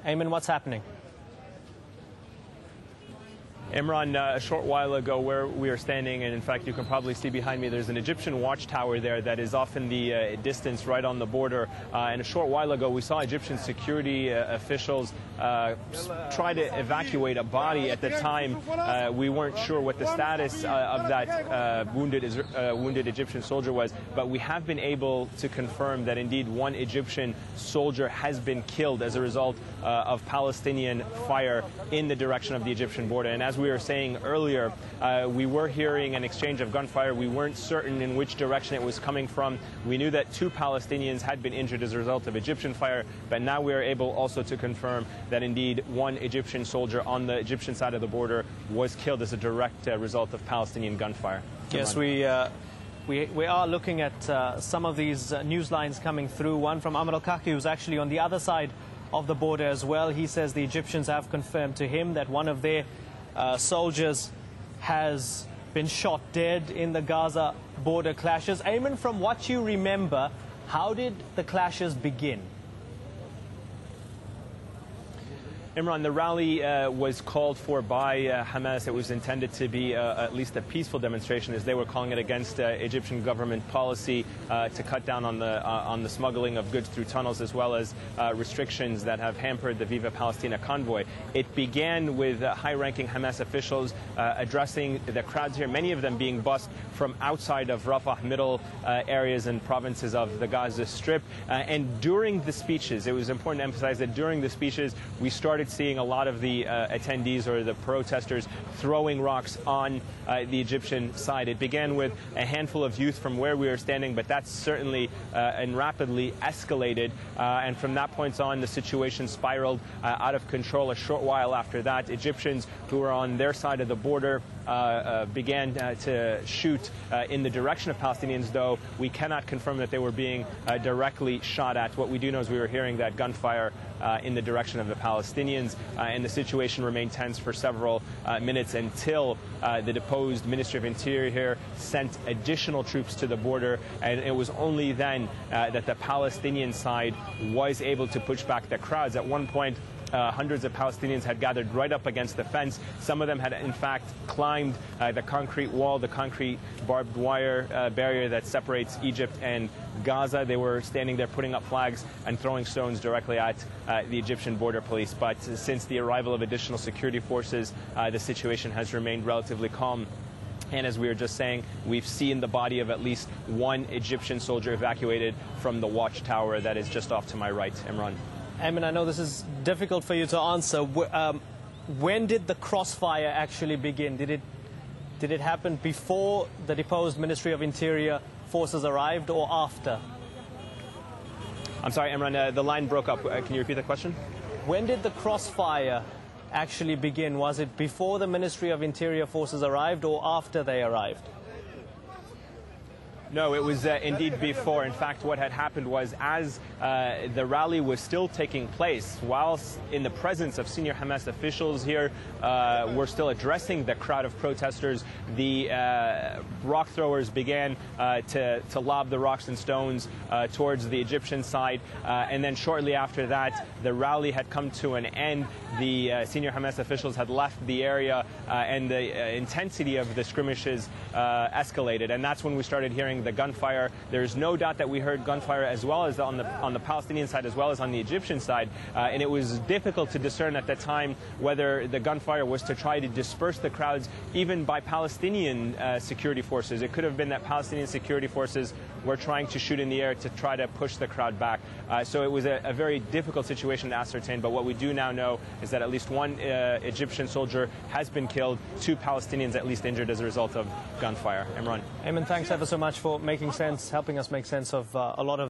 Ayman, what's happening? Imran, a short while ago where we are standing, and in fact you can probably see behind me, there's an Egyptian watchtower there that is off in the distance right on the border. And a short while ago we saw Egyptian security officials try to evacuate a body. At the time we weren't sure what the status of that wounded Egyptian soldier was, but we have been able to confirm that indeed one Egyptian soldier has been killed as a result of Palestinian fire in the direction of the Egyptian border. And as we were saying earlier, we were hearing an exchange of gunfire. We weren't certain in which direction it was coming from. We knew that 2 Palestinians had been injured as a result of Egyptian fire, but now we are able also to confirm that indeed one Egyptian soldier on the Egyptian side of the border was killed as a direct result of Palestinian gunfire. Yes, we are looking at some of these news lines coming through. One from Amr al-Kaki, who's actually on the other side of the border as well. He says the Egyptians have confirmed to him that one of their soldiers has been shot dead in the Gaza border clashes. Ayman, from what you remember, how did the clashes begin? Imran, the rally was called for by Hamas. It was intended to be at least a peaceful demonstration, as they were calling it, against Egyptian government policy to cut down on the smuggling of goods through tunnels, as well as restrictions that have hampered the Viva Palestina convoy. It began with high-ranking Hamas officials addressing the crowds here, many of them being bussed from outside of Rafah, middle areas and provinces of the Gaza Strip. And during the speeches, it was important to emphasize that during the speeches, we started seeing a lot of the attendees or the protesters throwing rocks on the Egyptian side. It began with a handful of youth from where we were standing, but that's certainly and rapidly escalated. And from that point on, the situation spiraled out of control. A short while after that, Egyptians who were on their side of the border began to shoot in the direction of Palestinians, though we cannot confirm that they were being directly shot at. What we do know is we were hearing that gunfire in the direction of the Palestinians, and the situation remained tense for several minutes until the deposed Ministry of Interior here sent additional troops to the border, and it was only then that the Palestinian side was able to push back the crowds. At one point, hundreds of Palestinians had gathered right up against the fence. Some of them had, in fact, climbed the concrete wall, the concrete barbed wire barrier that separates Egypt and Gaza. They were standing there putting up flags and throwing stones directly at the Egyptian border police. But since the arrival of additional security forces, the situation has remained relatively calm. And as we were just saying, we've seen the body of at least one Egyptian soldier evacuated from the watchtower that is just off to my right. Imran. Ayman, I know this is difficult for you to answer. When did the crossfire actually begin? Did it happen before the deposed Ministry of Interior forces arrived or after? I'm sorry, Imran, the line broke up. Can you repeat the question? When did the crossfire actually begin? Was it before the Ministry of Interior forces arrived or after they arrived? No, it was indeed before. In fact, what had happened was, as the rally was still taking place, whilst in the presence of senior Hamas officials here were still addressing the crowd of protesters, the rock throwers began to lob the rocks and stones towards the Egyptian side. And then shortly after that, the rally had come to an end. The senior Hamas officials had left the area, and the intensity of the skirmishes escalated. And that's when we started hearing the gunfire. There's no doubt that we heard gunfire as well as on the Palestinian side as well as on the Egyptian side, and it was difficult to discern at the time whether the gunfire was to try to disperse the crowds even by Palestinian security forces. It could have been that Palestinian security forces were trying to shoot in the air to try to push the crowd back. So it was a very difficult situation to ascertain, but what we do now know is that at least one Egyptian soldier has been killed, 2 Palestinians at least injured as a result of gunfire. Imran. Ayman, thanks ever so much for making sense, helping us make sense of a lot of